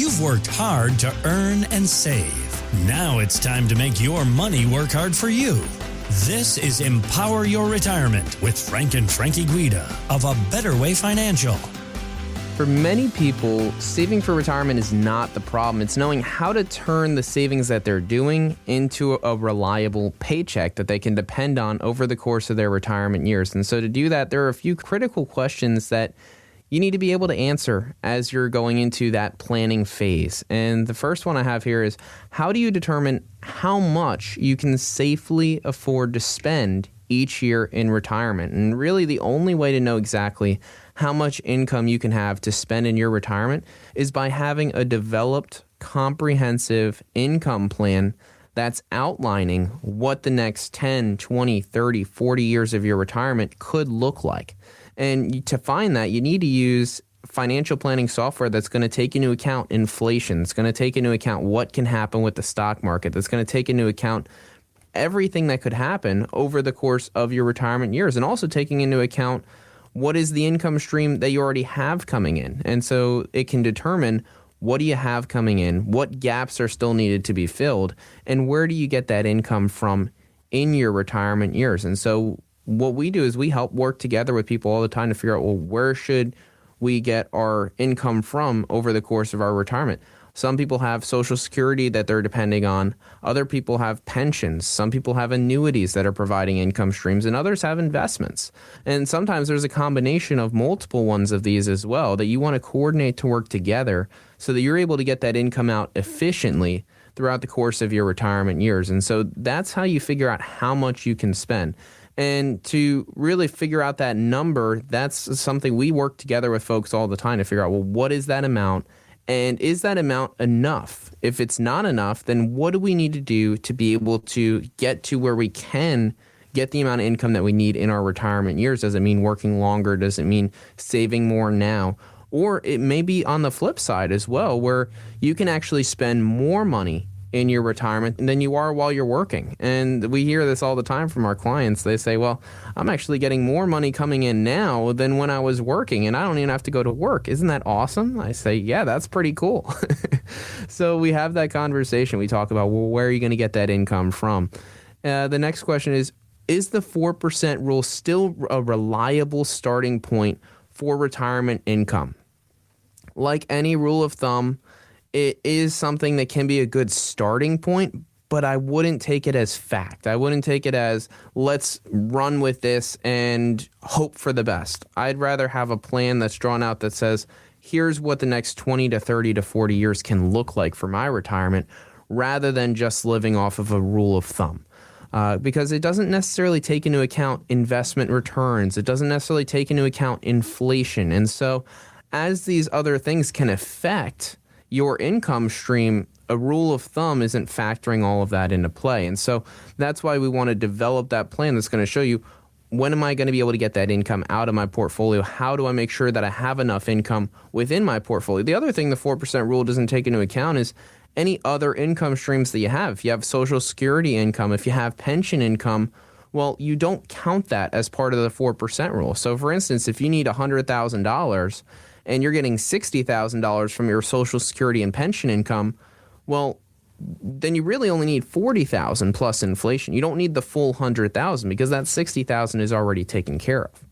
You've worked hard to earn and save. Now it's time to make your money work hard for you. This is Empower Your Retirement with Frank and Frankie Guida of A Better Way Financial. For many people, saving for retirement is not the problem. It's knowing how to turn the savings that they're doing into a reliable paycheck that they can depend on over the course of their retirement years. And so to do that, there are a few critical questions that you need to be able to answer as you're going into that planning phase. And the first one I have here is, how do you determine how much you can safely afford to spend each year in retirement? And really the only way to know exactly how much income you can have to spend in your retirement is by having a developed, comprehensive income plan that's outlining what the next 10, 20, 30, 40 years of your retirement could look like. And to find that, you need to use financial planning software that's going to take into account inflation. It's going to take into account what can happen with the stock market. That's going to take into account everything that could happen over the course of your retirement years, and also taking into account what is the income stream that you already have coming in. And so it can determine, what do you have coming in, what gaps are still needed to be filled, and where do you get that income from in your retirement years. And so what we do is we help work together with people all the time to figure out, well, where should we get our income from over the course of our retirement? Some people have Social Security that they're depending on. Other people have pensions. Some people have annuities that are providing income streams, and others have investments. And sometimes there's a combination of multiple ones of these as well that you want to coordinate to work together so that you're able to get that income out efficiently throughout the course of your retirement years. And so that's how you figure out how much you can spend. And to really figure out that number, that's something we work together with folks all the time to figure out, well, what is that amount? And is that amount enough? If it's not enough, then what do we need to do to be able to get to where we can get the amount of income that we need in our retirement years? Does it mean working longer? Does it mean saving more now? Or it may be on the flip side as well, where you can actually spend more money in your retirement than you are while you're working. And we hear this all the time from our clients. They say, well, I'm actually getting more money coming in now than when I was working, and I don't even have to go to work. Isn't that awesome? I say, yeah, that's pretty cool. So we have that conversation. We talk about, well, where are you going to get that income from? The next question is the 4% rule still a reliable starting point for retirement income? Like any rule of thumb, it is something that can be a good starting point, but I wouldn't take it as fact. I wouldn't take it as, let's run with this and hope for the best. I'd rather have a plan that's drawn out that says, here's what the next 20 to 30 to 40 years can look like for my retirement, rather than just living off of a rule of thumb. Because it doesn't necessarily take into account investment returns. It doesn't necessarily take into account inflation. And so as these other things can affect your income stream, a rule of thumb isn't factoring all of that into play. And so that's why we want to develop that plan that's going to show you, when am I going to be able to get that income out of my portfolio? How do I make sure that I have enough income within my portfolio? The other thing the 4% rule doesn't take into account is any other income streams that you have. If you have Social Security income, if you have pension income, well, you don't count that as part of the 4% rule. So for instance, if you need $100,000 and you're getting $60,000 from your Social Security and pension income, well, then you really only need $40,000 plus inflation. You don't need the full $100,000 because that $60,000 is already taken care of.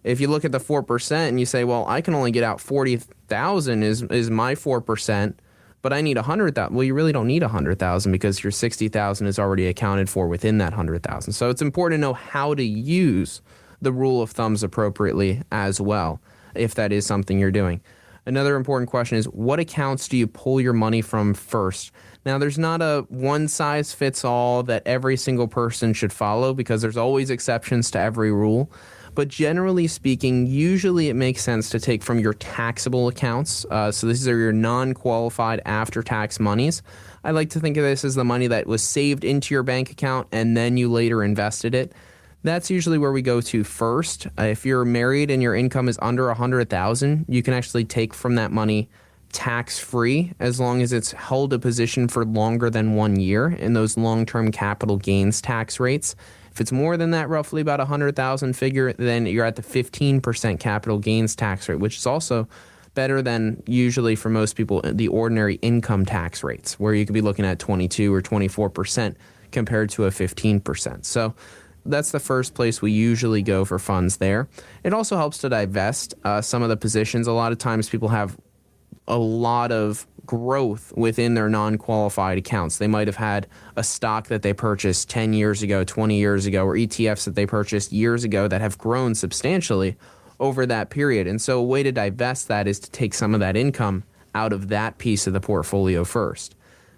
If you look at the 4% and you say, well, I can only get out $40,000 is my 4%, but I need $100,000. Well, you really don't need $100,000 because your $60,000 is already accounted for within that $100,000. So it's important to know how to use the rule of thumbs appropriately as well, if that is something you're doing. Another important question is, what accounts do you pull your money from first? Now, there's not a one-size-fits-all that every single person should follow, because there's always exceptions to every rule. But generally speaking, usually it makes sense to take from your taxable accounts. So these are your non-qualified after-tax monies. I like to think of this as the money that was saved into your bank account and then you later invested it. That's usually where we go to first. If you're married and your income is under $100,000, you can actually take from that money tax-free as long as it's held a position for longer than 1 year in those long-term capital gains tax rates. If it's more than that, roughly about $100,000 figure, then you're at the 15% capital gains tax rate, which is also better than usually for most people the ordinary income tax rates, where you could be looking at 22 or 24% compared to a 15%. So that's the first place we usually go for funds there. It also helps to divest some of the positions. A lot of times people have a lot of growth within their non-qualified accounts. They might have had a stock that they purchased 10 years ago, 20 years ago, or ETFs that they purchased years ago that have grown substantially over that period. And so a way to divest that is to take some of that income out of that piece of the portfolio first.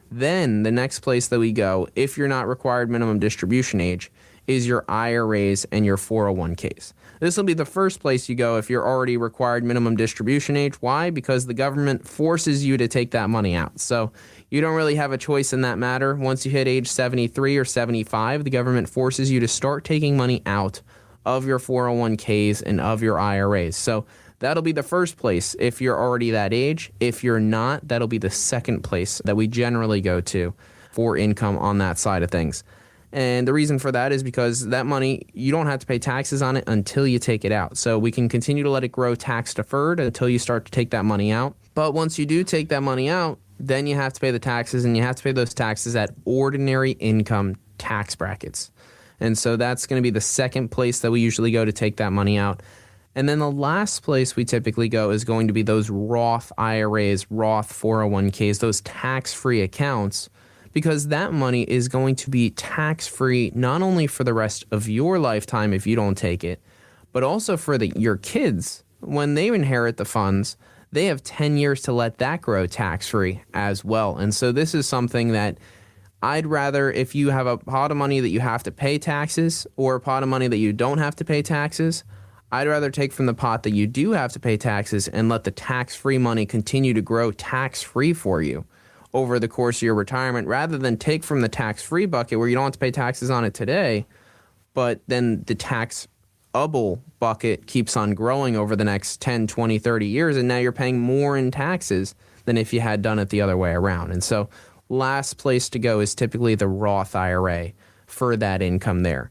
Then the next place that we go, if you're not required minimum distribution age, is your IRAs and your 401ks. This will be the first place you go if you're already required minimum distribution age. Why? Because the government forces you to take that money out. So you don't really have a choice in that matter. Once you hit age 73 or 75, the government forces you to start taking money out of your 401ks and of your IRAs. So that'll be the first place if you're already that age. If you're not, that'll be the second place that we generally go to for income on that side of things. And the reason for that is because that money, you don't have to pay taxes on it until you take it out. So we can continue to let it grow tax deferred until you start to take that money out. But once you do take that money out, then you have to pay the taxes, and you have to pay those taxes at ordinary income tax brackets. And so that's going to be the second place that we usually go to take that money out. And then the last place we typically go is going to be those Roth IRAs, Roth 401ks, those tax-free accounts, because that money is going to be tax-free not only for the rest of your lifetime if you don't take it, but also for your kids. When they inherit the funds, they have 10 years to let that grow tax-free as well. And so this is something that I'd rather, if you have a pot of money that you have to pay taxes or a pot of money that you don't have to pay taxes, I'd rather take from the pot that you do have to pay taxes and let the tax-free money continue to grow tax-free for you over the course of your retirement, rather than take from the tax-free bucket where you don't have to pay taxes on it today, but then the taxable bucket keeps on growing over the next 10, 20, 30 years, and now you're paying more in taxes than if you had done it the other way around. And so last place to go is typically the Roth IRA for that income there.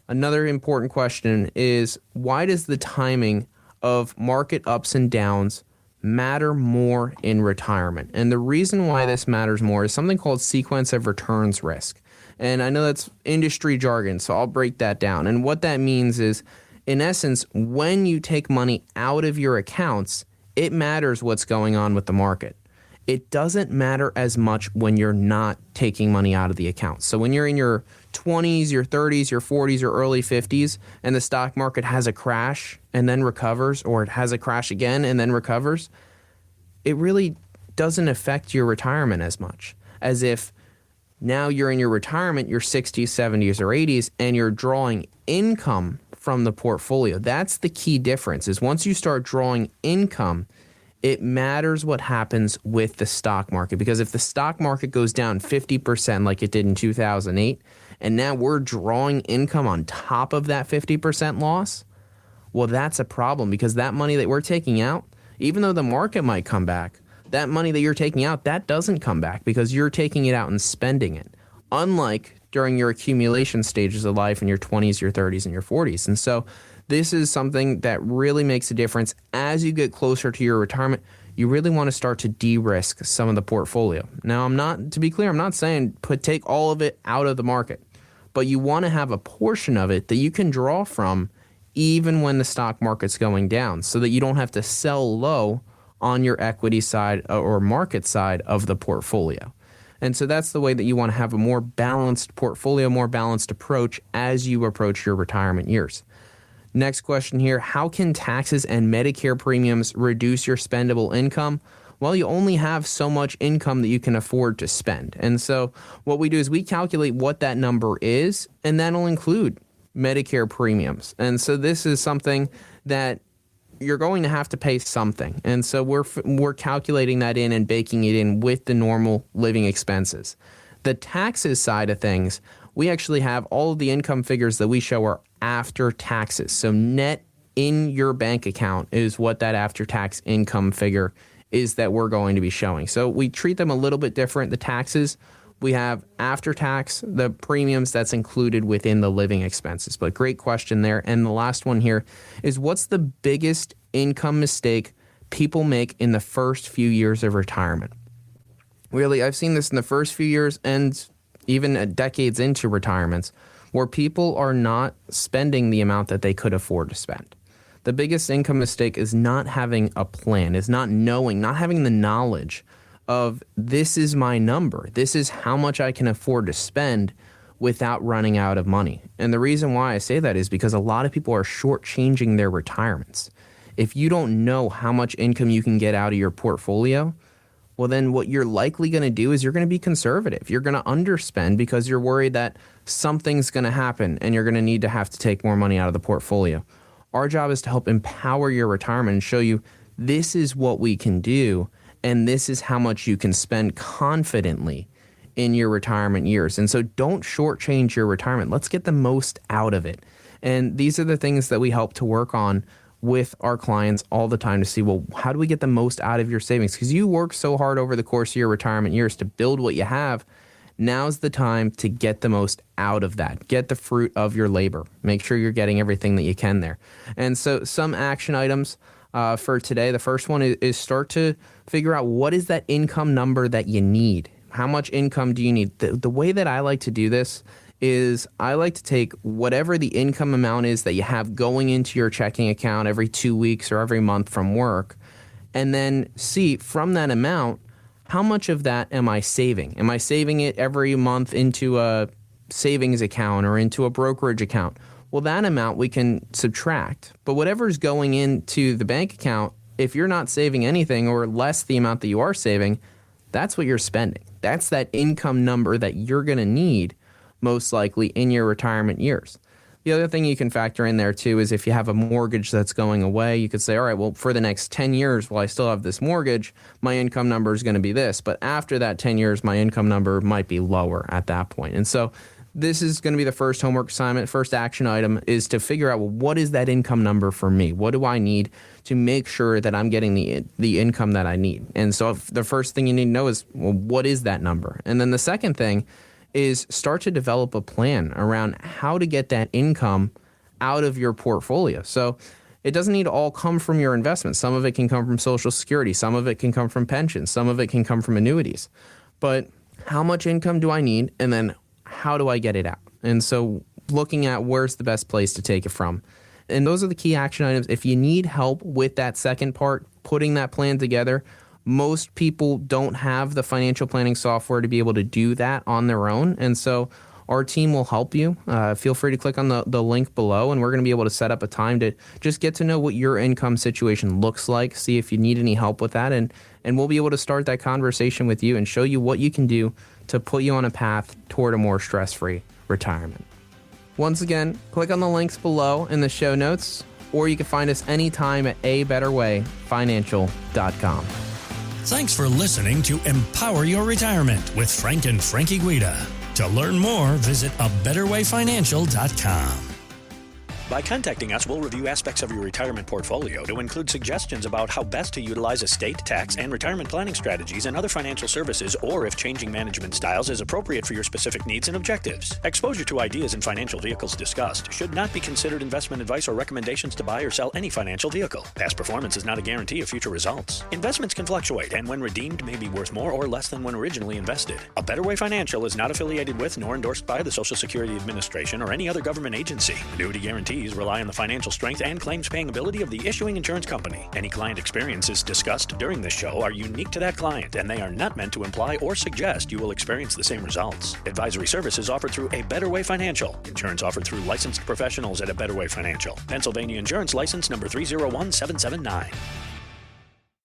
Another important question is, why does the timing of market ups and downs matter more in retirement? And the reason why this matters more is something called sequence of returns risk. And I know that's industry jargon, so I'll break that down. And what that means is, in essence, when you take money out of your accounts, it matters what's going on with the market. It doesn't matter as much when you're not taking money out of the account. So when you're in your 20s, your 30s, your 40s, or early 50s, and the stock market has a crash and then recovers, or it has a crash again and then recovers, it really doesn't affect your retirement as much as if now you're in your retirement, your 60s, 70s, or 80s, and you're drawing income from the portfolio. That's the key difference, is once you start drawing income, it matters what happens with the stock market. Because if the stock market goes down 50% like it did in 2008, and now we're drawing income on top of that 50% loss, well, that's a problem, because that money that we're taking out, even though the market might come back, that money that you're taking out, that doesn't come back because you're taking it out and spending it. Unlike during your accumulation stages of life in your 20s, your 30s, and your 40s. And so this is something that really makes a difference. As you get closer to your retirement, you really want to start to de-risk some of the portfolio. Now, to be clear, I'm not saying take all of it out of the market, but you want to have a portion of it that you can draw from even when the stock market's going down, so that you don't have to sell low on your equity side or market side of the portfolio. And so that's the way that you want to have a more balanced portfolio, more balanced approach as you approach your retirement years. Next question here, how can taxes and Medicare premiums reduce your spendable income? Well, you only have so much income that you can afford to spend. And so what we do is we calculate what that number is, and that'll include Medicare premiums. And so this is something that you're going to have to pay something. And so we're calculating that in and baking it in with the normal living expenses. The taxes side of things, we actually have all of the income figures that we show are after taxes. So net in your bank account is what that after-tax income figure is that we're going to be showing. So we treat them a little bit different. The taxes, we have after tax, the premiums that's included within the living expenses. But great question there. And the last one here is, what's the biggest income mistake people make in the first few years of retirement. Really, I've seen this in the first few years and even decades into retirements, where people are not spending the amount that they could afford to spend. The biggest income mistake is not having a plan, is not knowing, not having the knowledge of this is my number. This is how much I can afford to spend without running out of money. And the reason why I say that is because a lot of people are shortchanging their retirements. If you don't know how much income you can get out of your portfolio, well, then what you're likely going to do is you're going to be conservative. You're going to underspend because you're worried that something's going to happen and you're going to have to take more money out of the portfolio. Our job is to help empower your retirement and show you this is what we can do and this is how much you can spend confidently in your retirement years. And so don't shortchange your retirement. Let's get the most out of it. And these are the things that we help to work on with our clients all the time to see, well, how do we get the most out of your savings? Because you work so hard over the course of your retirement years to build what you have. Now's the time to get the most out of that. Get the fruit of your labor. Make sure you're getting everything that you can there. And so some action items for today. The first one is start to figure out what is that income number that you need. How much income do you need? The way that I like to do this is I like to take whatever the income amount is that you have going into your checking account every 2 weeks or every month from work, and then see from that amount, how much of that am I saving? Am I saving it every month into a savings account or into a brokerage account? Well, that amount we can subtract, but whatever's going into the bank account, if you're not saving anything or less the amount that you are saving, that's what you're spending. That's that income number that you're going to need most likely in your retirement years. The other thing you can factor in there too is if you have a mortgage that's going away, you could say, all right, well, for the next 10 years, while I still have this mortgage, my income number is going to be this. But after that 10 years, my income number might be lower at that point. And so this is going to be the first homework assignment. First action item is to figure out, well, what is that income number for me? What do I need to make sure that I'm getting the income that I need? And so the first thing you need to know is, well, what is that number? And then the second thing is start to develop a plan around how to get that income out of your portfolio. So it doesn't need to all come from your investments. Some of it can come from Social Security. Some of it can come from pensions. Some of it can come from annuities. But how much income do I need? And then how do I get it out? And so looking at where's the best place to take it from. And those are the key action items. If you need help with that second part, putting that plan together, most people don't have the financial planning software to be able to do that on their own. And so our team will help you. Feel free to click on the link below, and we're going to be able to set up a time to just get to know what your income situation looks like, see if you need any help with that, and we'll be able to start that conversation with you and show you what you can do to put you on a path toward a more stress-free retirement. Once again, click on the links below in the show notes, or you can find us anytime at abetterwayfinancial.com. Thanks for listening to Empower Your Retirement with Frank and Frankie Guida. To learn more, visit abetterwayfinancial.com. By contacting us, we'll review aspects of your retirement portfolio to include suggestions about how best to utilize estate, tax, and retirement planning strategies and other financial services, or if changing management styles is appropriate for your specific needs and objectives. Exposure to ideas and financial vehicles discussed should not be considered investment advice or recommendations to buy or sell any financial vehicle. Past performance is not a guarantee of future results. Investments can fluctuate, and when redeemed may be worth more or less than when originally invested. A Better Way Financial is not affiliated with nor endorsed by the Social Security Administration or any other government agency. Annuity guarantees rely on the financial strength and claims paying ability of the issuing insurance company. Any client experiences discussed during this show are unique to that client, and they are not meant to imply or suggest you will experience the same results. Advisory services offered through A Better Way Financial. Insurance offered through licensed professionals at A Better Way Financial. Pennsylvania Insurance License number 301779.